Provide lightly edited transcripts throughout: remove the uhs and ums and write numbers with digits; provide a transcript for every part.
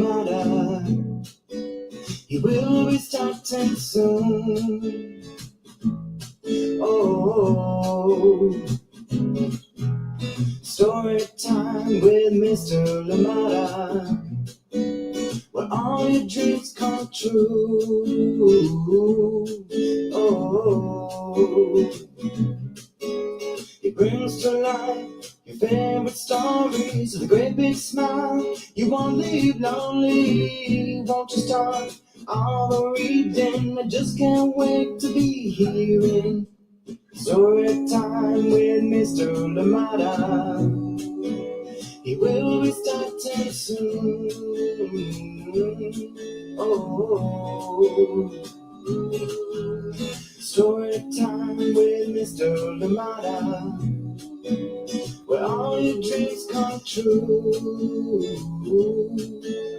Lamada. He will be starting soon. Oh, story time with Mr. Lamada, where all your dreams come true. Oh, he brings to life your favorite stories with a great big smile. You won't leave lonely, won't you start all the reading? I just can't wait to be hearing story time with Mr. Lamada. He will be starting soon. Oh, story time with Mr. Lamada, where all your dreams come true.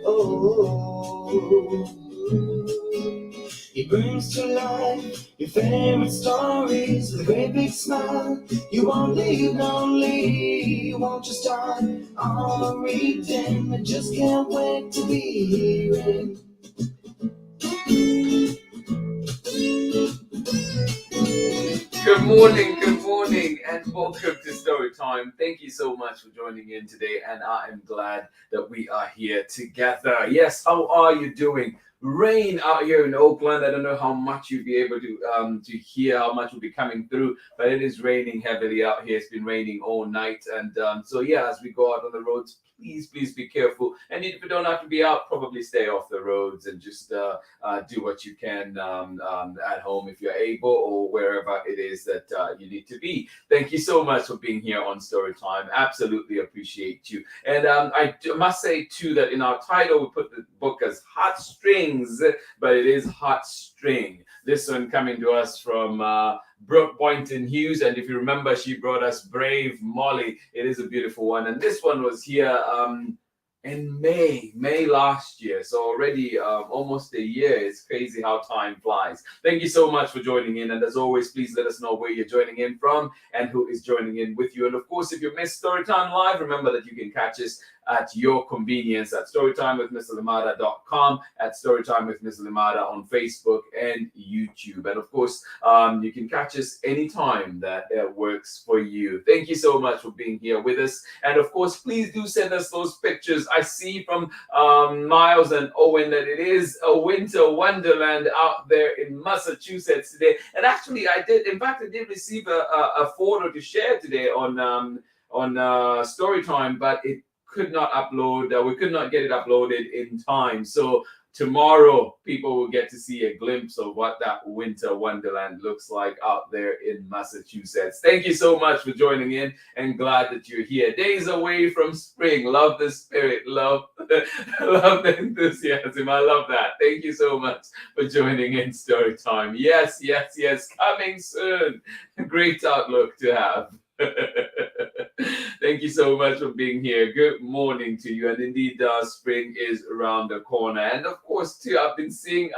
Oh, he brings to life your favorite stories with a great big smile. You won't leave lonely, won't you start all reading? I just can't wait to be hearing. Good morning, and welcome to Story Time. Thank you so much for joining in today, and I am glad that we are here together. Yes, how are you doing? Rain out here in Oakland. I don't know how much you'll be able to hear, how much will be coming through, but it is raining heavily out here. It's been raining all night, and so yeah, as we go out on the roads, please be careful. And if you don't have to be out, probably stay off the roads and just do what you can at home if you're able, or wherever it is that you need to be. Thank you so much for being here on Storytime. Absolutely appreciate you. And I must say too that in our title we put the book as Hot Strings, but it is Hot String. This one coming to us from Brooke Boynton-HUGHES, and if you remember, she brought us Brave Molly. It is a beautiful one, and this one was here in May last year, so already almost a year. It's crazy how time flies. Thank you so much for joining in, and as always, please let us know where you're joining in from and who is joining in with you. And of course, if you missed Storytime Live, remember that you can catch us at your convenience at storytimewithmrlamada.com, at Storytime with Mr. Lamada on Facebook and YouTube. And of course, you can catch us anytime that works for you. Thank you so much for being here with us. And of course, please do send us those pictures. I see from Miles and Owen that it is a winter wonderland out there in Massachusetts today. And actually, I did receive a photo to share today on Storytime, but it could not upload. We could not get it uploaded in time. So tomorrow, people will get to see a glimpse of what that winter wonderland looks like out there in Massachusetts. Thank you so much for joining in, and glad that you're here. Days away from spring. Love the spirit. Love the enthusiasm. I love that. Thank you so much for joining in Storytime. Yes. Coming soon. Great outlook to have. Thank you so much for being here. Good morning to you. And indeed, spring is around the corner. And of course, too, I've been seeing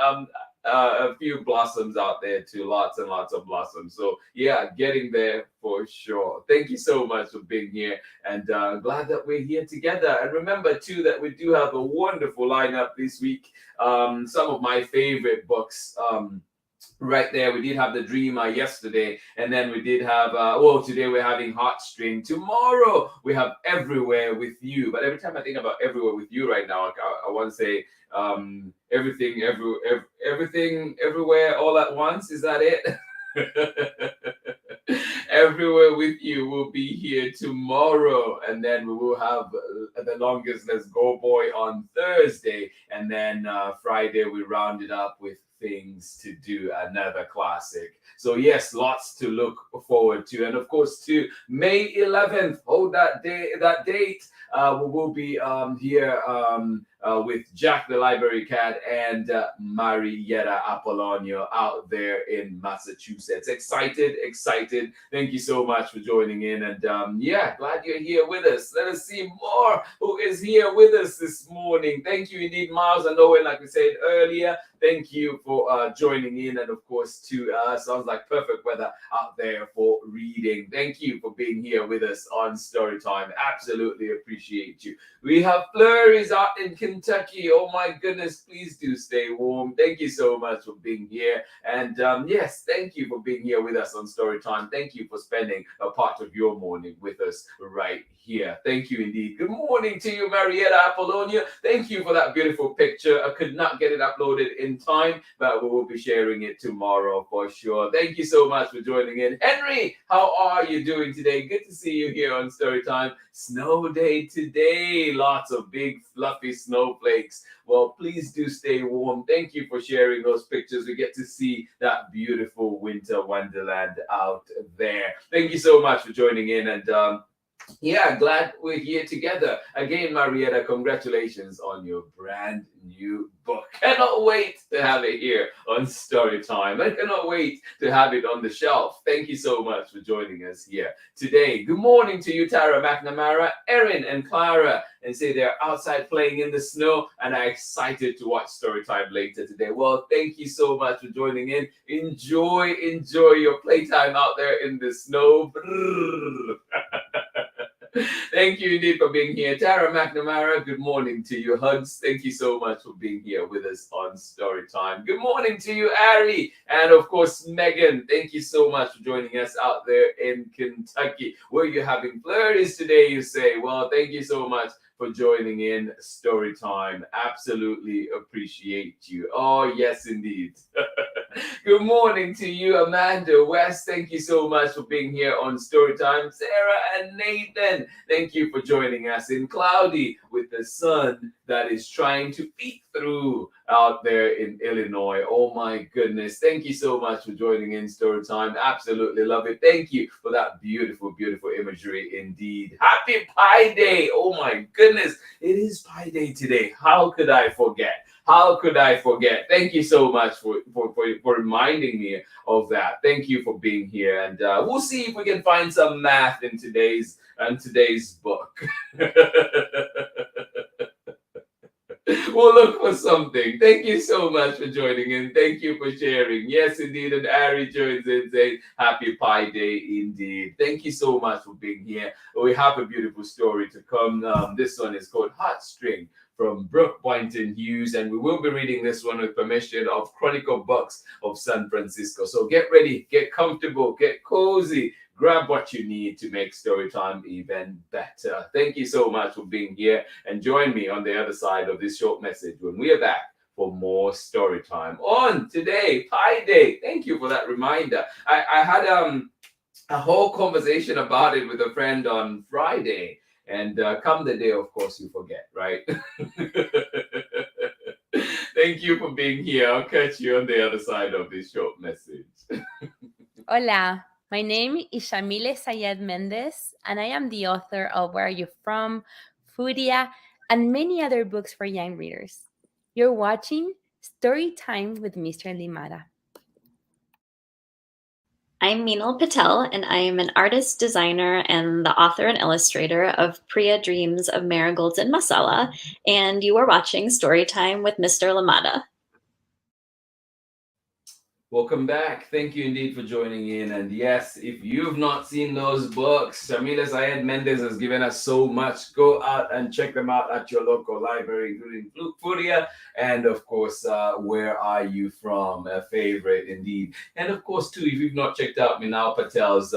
a few blossoms out there too. Lots and lots of blossoms. So yeah, getting there for sure. Thank you so much for being here, and glad that we're here together. And remember too that we do have a wonderful lineup this week. Some of my favorite books. Right there, we did have The Dreamer yesterday, and then we did have today we're having Hot String. Tomorrow we have Everywhere with You. But every time I think about Everywhere with You right now, I want to say everything everywhere all at once. Is that it? Everywhere with You will be here tomorrow, and then we will have The Longest Let's Go Boy on Thursday, and then Friday we round it up with Things to Do, another classic. So yes, lots to look forward to. And of course, to May 11th, that date, we will be here with Jack the Library Cat and Marietta Apollonio out there in Massachusetts. Excited. Thank you so much for joining in, and glad you're here with us. Let us see more who is here with us this morning. Thank you indeed, Miles and Owen, like we said earlier. Thank you for joining in, and of course, too, sounds like perfect weather out there for reading. Thank you for being here with us on Storytime. Absolutely appreciate you. We have Fleur is out in Kentucky. Oh my goodness, please do stay warm. Thank you so much for being here. And yes, thank you for being here with us on Storytime. Thank you for spending a part of your morning with us right here. Thank you indeed. Good morning to you, Marietta Apollonia. Thank you for that beautiful picture. I could not get it uploaded in time, but we will be sharing it tomorrow for sure. Thank you so much for joining in. Henry, how are you doing today? Good to see you here on Storytime. Snow day today. Lots of big fluffy snowflakes. Well, please do stay warm. Thank you for sharing those pictures. We get to see that beautiful winter wonderland out there. Thank you so much for joining in, and yeah, glad we're here together. Again, Marietta, congratulations on your brand new book. Cannot wait to have it here on Storytime. I cannot wait to have it on the shelf. Thank you so much for joining us here today. Good morning to you, Tara McNamara, Erin, and Clara, and say they're outside playing in the snow and are excited to watch Storytime later today. Well, thank you so much for joining in. Enjoy your playtime out there in the snow. Thank you indeed for being here. Tara McNamara, good morning to you. Hugs, thank you so much for being here with us on Storytime. Good morning to you, Ari. And of course, Megan, thank you so much for joining us out there in Kentucky. Were you having flurries today, you say? Well, thank you so much for joining in Storytime. Absolutely appreciate you. Oh, yes, indeed. Good morning to you, Amanda West. Thank you so much for being here on Storytime. Sarah and Nathan, thank you for joining us in cloudy with the sun that is trying to peek through out there in Illinois. Oh my goodness. Thank you so much for joining in Storytime. Absolutely love it. Thank you for that beautiful, beautiful imagery indeed. Happy Pi Day. Oh my goodness. It is Pi Day today. How could I forget? How could I forget? Thank you so much for reminding me of that. Thank you for being here. And we'll see if we can find some math in today's book. We'll look for something. Thank you so much for joining in. Thank you for sharing. Yes, indeed. And Ari joins in saying, Happy Pi Day indeed. Thank you so much for being here. We have a beautiful story to come. This one is called Heartstring from Brooke BOYNTON-HUGHES, and we will be reading this one with permission of Chronicle Books of San Francisco. So get ready, get comfortable, get cozy, grab what you need to make Storytime even better. Thank you so much for being here, and join me on the other side of this short message when we are back for more Storytime on today, Pi Day. Thank you for that reminder. I had a whole conversation about it with a friend on Friday. And come the day, of course, you forget, right? Thank you for being here. I'll catch you on the other side of this short message. Hola, my name is Shamile Sayed Mendez, and I am the author of Where Are You From, Furia, and many other books for young readers. You're watching Storytime with Mr. Limara. I'm Meenal Patel, and I am an artist, designer, and the author and illustrator of Priya Dreams of Marigolds and Masala, and you are watching Storytime with Mr. Lamada. Welcome back. Thank you indeed for joining in. And yes, if you've not seen those books, Shamila Sayed Mendez has given us so much. Go out and check them out at your local library, including Furia, and of course, Where Are You From? A favorite indeed. And of course, too, if you've not checked out Meenal Patel's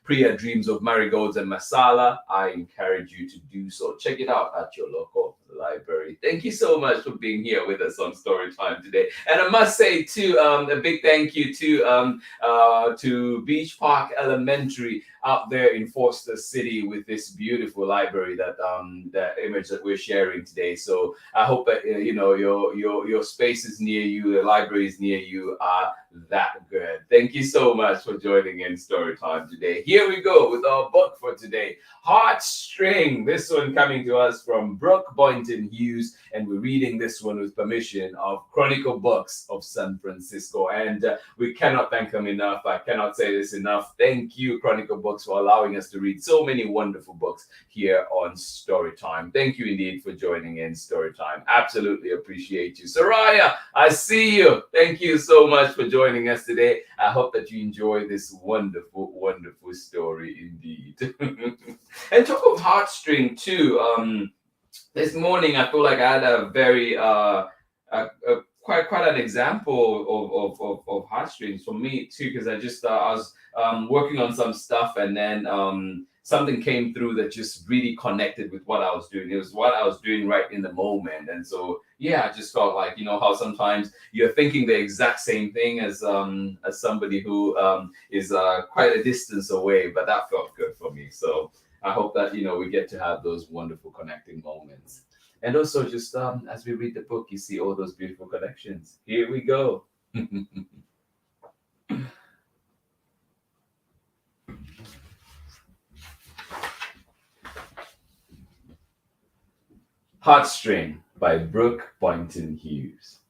Priya Dreams of Marigolds and Masala, I encourage you to do so. Check it out at your local library. Thank you so much for being here with us on Storytime today. And I must say too, a big thank you to Beach Park Elementary out there in Foster City with this beautiful library that image that we're sharing today. So I hope that your spaces near you, the libraries near you are that good. Thank you so much for joining in Storytime today. Here we go with our book for today, Heartstring. This one coming to us from Brooke BOYNTON-HUGHES, and we're reading this one with permission of Chronicle Books of San Francisco. And we cannot thank them enough. I cannot say this enough. Thank you, Chronicle Books, for allowing us to read so many wonderful books here on Storytime. Thank you indeed for joining in Storytime. Absolutely appreciate you. Soraya, I see you. Thank you so much for joining us today. I hope that you enjoy this wonderful, wonderful story indeed. And talk of Heartstring too. this morning I feel like I had a very quite an example of heartstrings for me too, because I was working on some stuff, and then something came through that just really connected with what I was doing. It was what I was doing right in the moment, and so yeah, I just felt like, you know, how sometimes you're thinking the exact same thing as somebody who is quite a distance away, but that felt good for me. So I hope that, you know, we get to have those wonderful connecting moments. And also, just as we read the book, you see all those beautiful connections. Here we go. Heartstring by Brooke BOYNTON-HUGHES.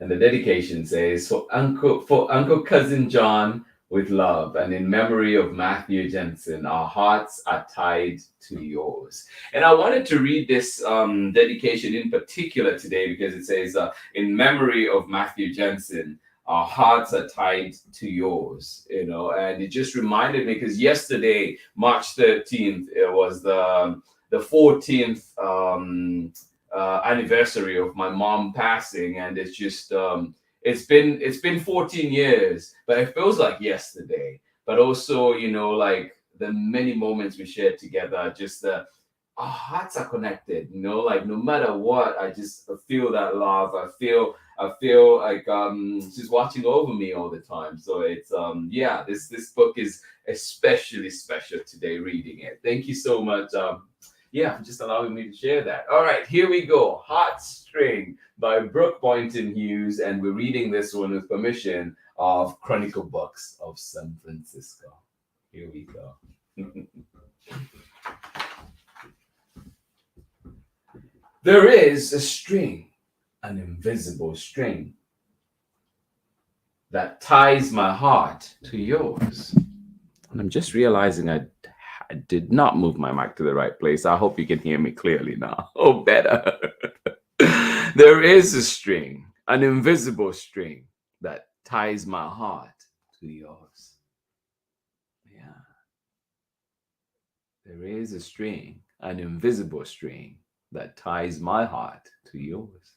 And the dedication says, for Uncle Cousin John, with love and in memory of Matthew Jensen, our hearts are tied to yours. And I wanted to read this dedication in particular today because it says, in memory of Matthew Jensen, our hearts are tied to yours, you know. And it just reminded me, because yesterday, March 13th, it was the 14th anniversary of my mom passing, and it's just it's been 14 years, but it feels like yesterday. But also, you know, like the many moments we shared together, just our hearts are connected, you know, like no matter what, I just feel that love. I feel like she's watching over me all the time. So it's yeah, this book is especially special today reading it. Thank you so much. Yeah, for just allowing me to share that. All right, here we go. Heartstring by Brooke BOYNTON-HUGHES, and we're reading this one with permission of Chronicle Books of San Francisco. Here we go. There is a string, an invisible string, that ties my heart to yours. And I'm just realizing I did not move my mic to the right place. I hope you can hear me clearly now. Oh, better. There is a string, an invisible string, that ties my heart to yours. Yeah. There is a string, an invisible string, that ties my heart to yours,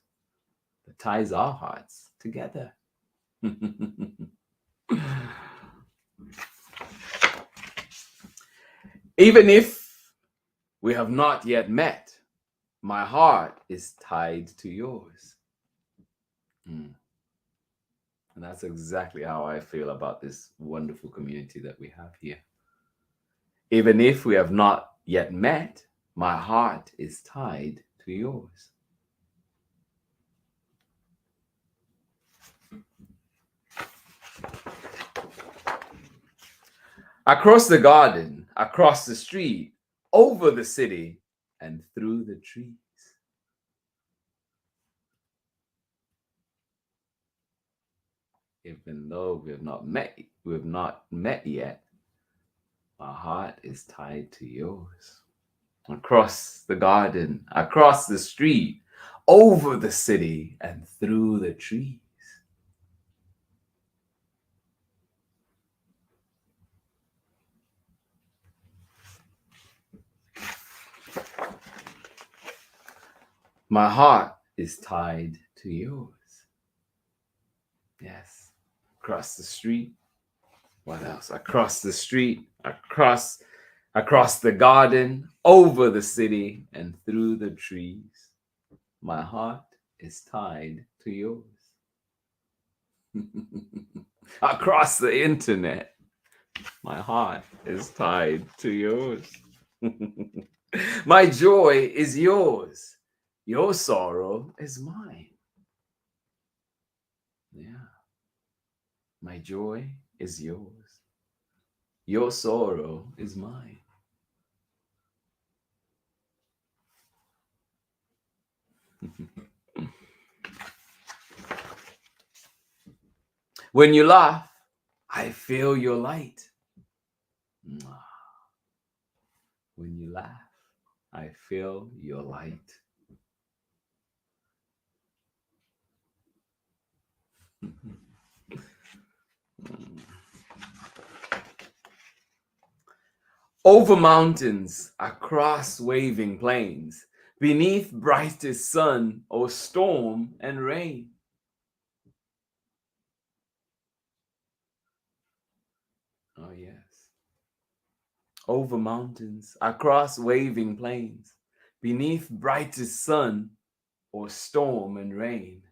that ties our hearts together. Even if we have not yet met, my heart is tied to yours. And that's exactly how I feel about this wonderful community that we have here. Even if we have not yet met, my heart is tied to yours. Across the garden, across the street, over the city, and through the trees. Even though we have not met yet, my heart is tied to yours. Across the garden, across the street, over the city, and through the trees. My heart is tied to yours. Yes. Across the street. What else? Across the street, across the garden, over the city, and through the trees. My heart is tied to yours. Across the internet, my heart is tied to yours. My joy is yours. Your sorrow is mine. Yeah. My joy is yours. Your sorrow is mine. When you laugh, I feel your light. When you laugh, I feel your light. Over mountains, across waving plains, beneath brightest sun or storm and rain. Oh, yes. Over mountains, across waving plains, beneath brightest sun or storm and rain.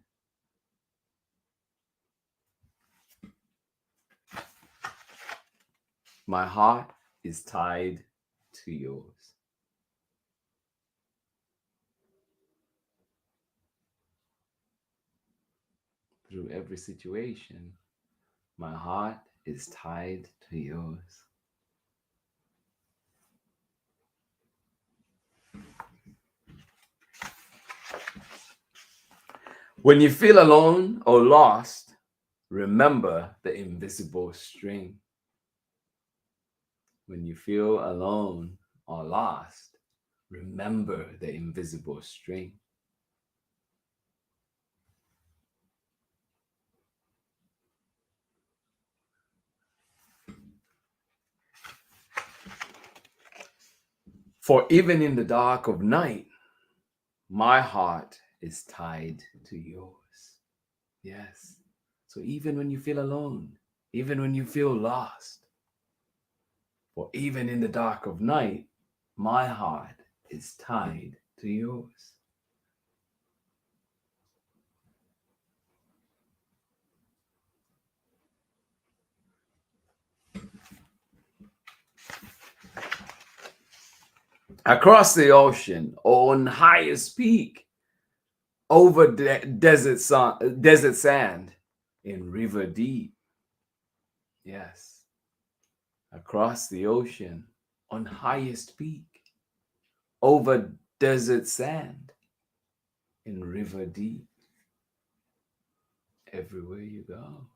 My heart is tied to yours. Through every situation, my heart is tied to yours. When you feel alone or lost, remember the invisible string. When you feel alone or lost, remember the invisible string. For even in the dark of night, my heart is tied to yours. Yes. So even when you feel alone, even when you feel lost, for even in the dark of night, my heart is tied to yours. Across the ocean, on highest peak, over desert sand, in river deep. Yes. Across the ocean, on highest peak, over desert sand, in river deep. Everywhere you go.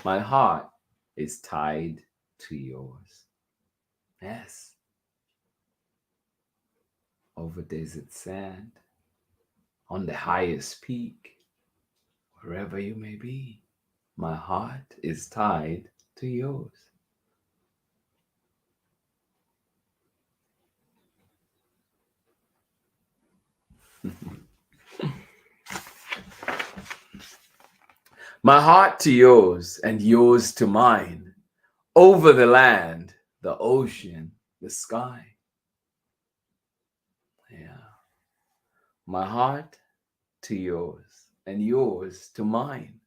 My heart is tied to yours. Yes. Over desert sand, on the highest peak, wherever you may be, my heart is tied to yours. My heart to yours and yours to mine, over the land, the ocean, the sky. Yeah. My heart to yours and yours to mine,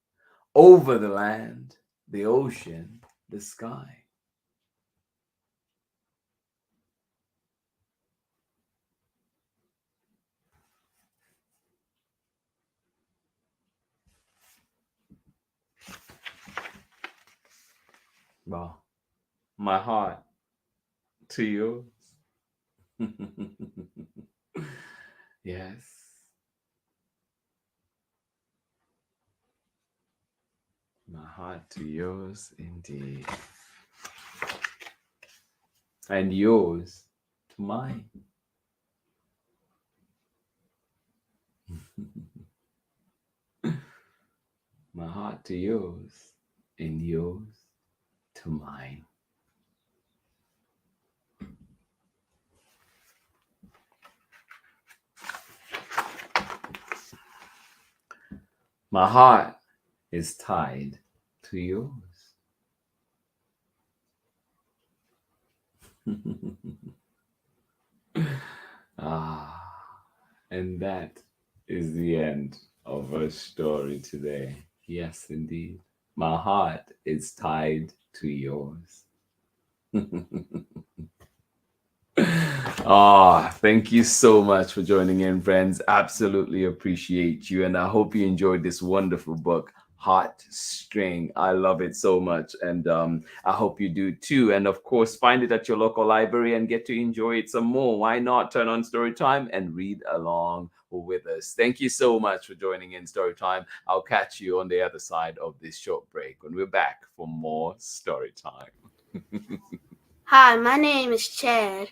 over the land, the ocean, the sky. Well, my heart to yours. Yes. My heart to yours indeed. And yours to mine. My heart to yours and yours to mine. My heart is tied to yours. And that is the end of our story today. Yes, indeed. My heart is tied to yours. Thank you so much for joining in, friends. Absolutely appreciate you. And I hope you enjoyed this wonderful book, Heartstring. I love it so much. And I hope you do too. And of course, find it at your local library and get to enjoy it some more. Why not turn on Storytime and read along with us? Thank you so much for joining in Storytime. I'll catch you on the other side of this short break when we're back for more Storytime. Hi, my name is Chad,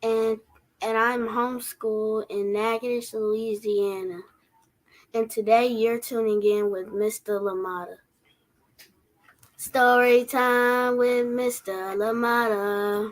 and I'm homeschooled in Natchitoches, Louisiana. and today you're tuning in with Mr. LaMotta. Story time with Mr. LaMotta.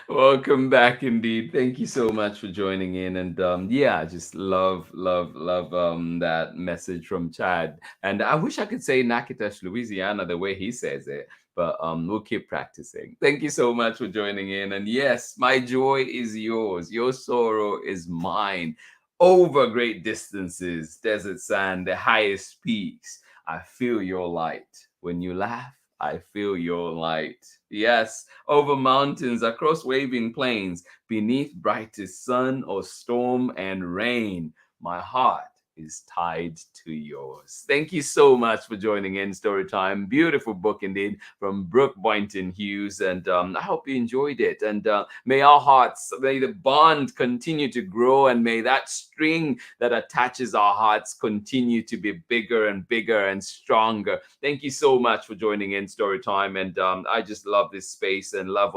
Welcome back indeed. Thank you so much for joining in. And yeah, I just love that message from Chad. And I wish I could say Natchitoches, Louisiana the way he says it, but we'll keep practicing. Thank you so much for joining in. And yes, my joy is yours. Your sorrow is mine. Over great distances, desert sand, the highest peaks, I feel your light. When you laugh, I feel your light. Yes, over mountains, across waving plains, beneath brightest sun or storm and rain, my heart is tied to yours. Thank you so much for joining in Storytime. Beautiful book indeed from Brooke Boynton-HUGHES, and I hope you enjoyed it. And may our hearts, may the bond continue to grow, and may that string that attaches our hearts continue to be bigger and bigger and stronger. Thank you so much for joining in Storytime, and I just love this space and love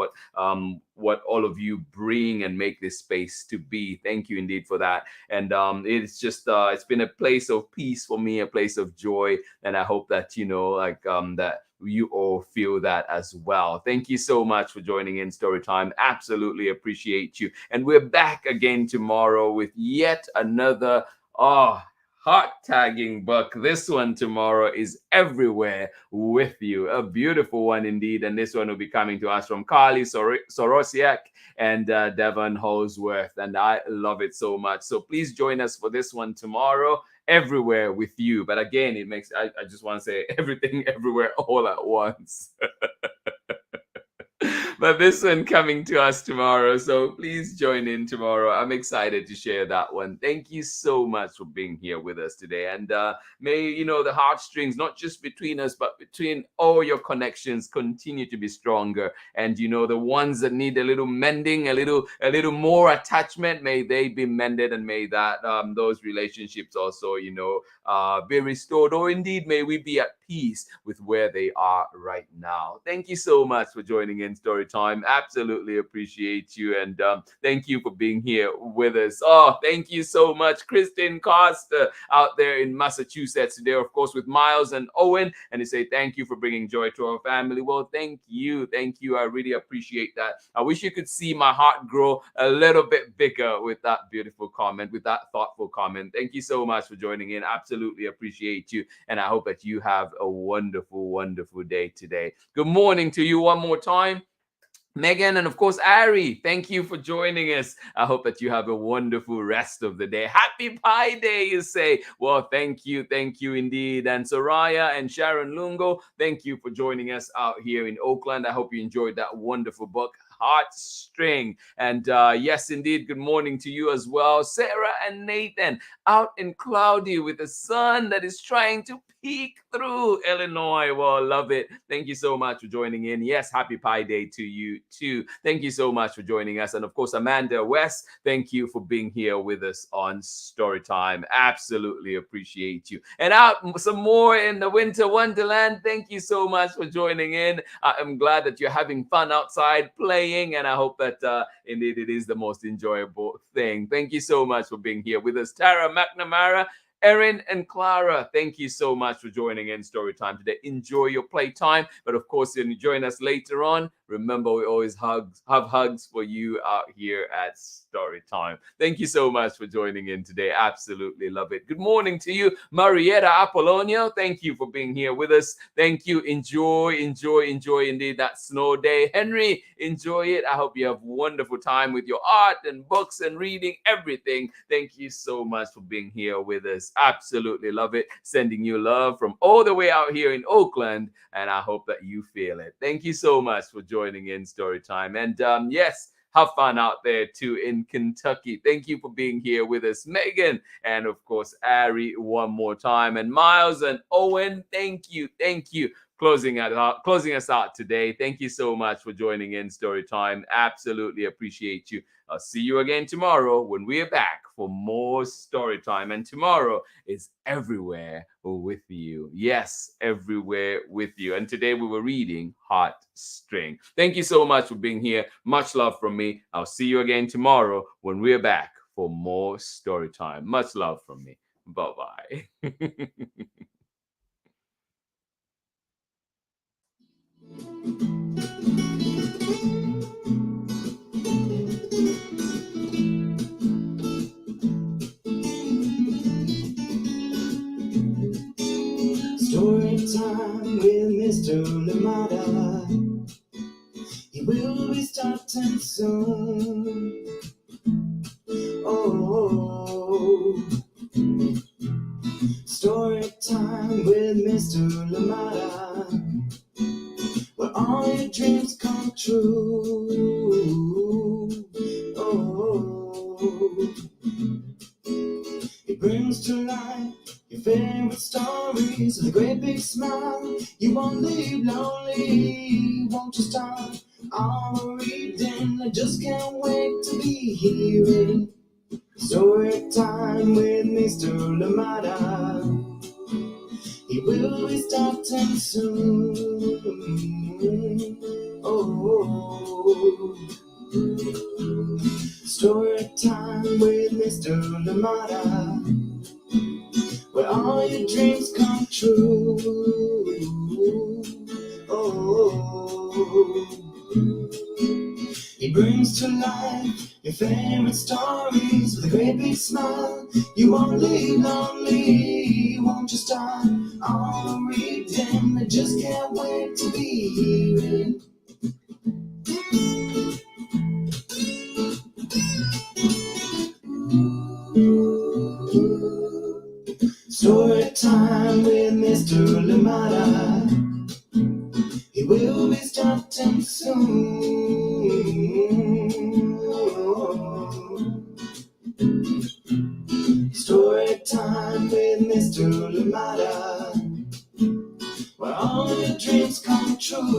what all of you bring and make this space to be. Thank you indeed for that. And it's just it's been a place of peace for me, a place of joy, and I hope that that you all feel that as well. Thank you so much for joining in Storytime. Absolutely appreciate you. And we're back again tomorrow with yet another heart tagging book. This one tomorrow is Everywhere with You. A beautiful one indeed. And this one will be coming to us from Carly Sorosiak and Devon Holsworth. And I love it so much. So please join us for this one tomorrow. Everywhere with You. But again, I just want to say everything everywhere all at once. But this one coming to us tomorrow, so please join in tomorrow. I'm excited to share that one. Thank you so much for being here with us today. And may the heartstrings, not just between us, but between all your connections, continue to be stronger. And the ones that need a little mending, a little more attachment, may they be mended, and may that those relationships also be restored, or indeed may we be at peace with where they are right now. Thank you so much for joining in Storytime. Absolutely appreciate you, and thank you for being here with us. Oh, thank you so much, Kristen Costa out there in Massachusetts today, of course, with Miles and Owen, and they say thank you for bringing joy to our family. Well, thank you. I really appreciate that. I wish you could see my heart grow a little bit bigger with that beautiful comment, with that thoughtful comment. Thank you so much for joining in. Absolutely appreciate you, and I hope that you have a wonderful, wonderful day today. Good morning to you one more time, Megan, and of course, Ari. Thank you for joining us. I hope that you have a wonderful rest of the day. Happy Pi Day, you say. Well, thank you indeed. And Soraya and Sharon Lungo, thank you for joining us out here in Oakland. I hope you enjoyed that wonderful book, Heartstring. And yes, indeed, good morning to you as well, Sarah and Nathan, out in cloudy with the sun that is trying to peek through Illinois. Well, love it. Thank you so much for joining in. Yes, happy Pi Day to you too. Thank you so much for joining us. And of course, Amanda West, thank you for being here with us on Storytime. Absolutely appreciate you. And out some more in the winter wonderland. Thank you so much for joining in. I am glad that you're having fun outside playing, and I hope that indeed it is the most enjoyable thing. Thank you so much for being here with us, Tara McNamara, Erin and Clara. Thank you so much for joining in Storytime today. Enjoy your playtime, but of course, when you join us later on, remember we always have hugs for you out here at Storytime. Thank you so much for joining in today. Absolutely love it. Good morning to you, Marietta Apollonio. Thank you for being here with us. Thank you. Enjoy indeed that snow day. Henry, enjoy it. I hope you have wonderful time with your art and books and reading, everything. Thank you so much for being here with us. Absolutely love it. Sending you love from all the way out here in Oakland, and I hope that you feel it. Thank you so much for joining in Storytime. And yes, have fun out there too in Kentucky. Thank you for being here with us, Megan, and of course, Ari, one more time. And Miles and Owen, thank you closing us out today. Thank you so much for joining in Storytime. Absolutely appreciate you. I'll see you again tomorrow when we are back for more Storytime. And tomorrow is Everywhere with You. Yes, Everywhere with You. And today we were reading Heartstring. Thank you so much for being here. Much love from me. I'll see you again tomorrow when we are back for more Storytime. Much love from me. Bye-bye. Story time with Mr. Lamada. He will be starting soon. Oh, story time with Mr. Lamada, where all your dreams come true. Oh, he brings to life your favorite stories with a great big smile. You won't leave lonely, won't you start all reading? I just can't wait to be hearing story time with Mr. Lamada. He will be starting soon. Oh, story time with Mr. Lamada, where all your dreams come true. Oh, he brings to life your favorite stories with a great big smile. You won't leave lonely, won't you start all reading? I just can't wait to be hearing. Story time with Mr. Lamada. He will be starting soon. Story time with Mr. Lamada, where all your dreams come true.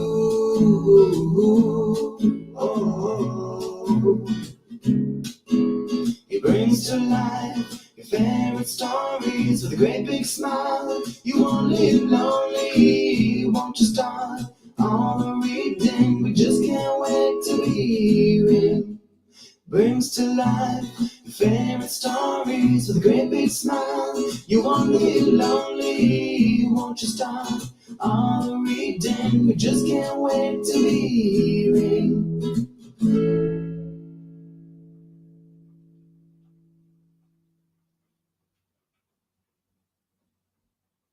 Oh, he brings to life your favorite stories with a great big smile. You won't live lonely, won't you start all the reading? We just can't wait to be hearing. Brings to life your favorite stories with a great big smile. You won't live lonely, won't you start all the reading? We just can't wait to be hearing.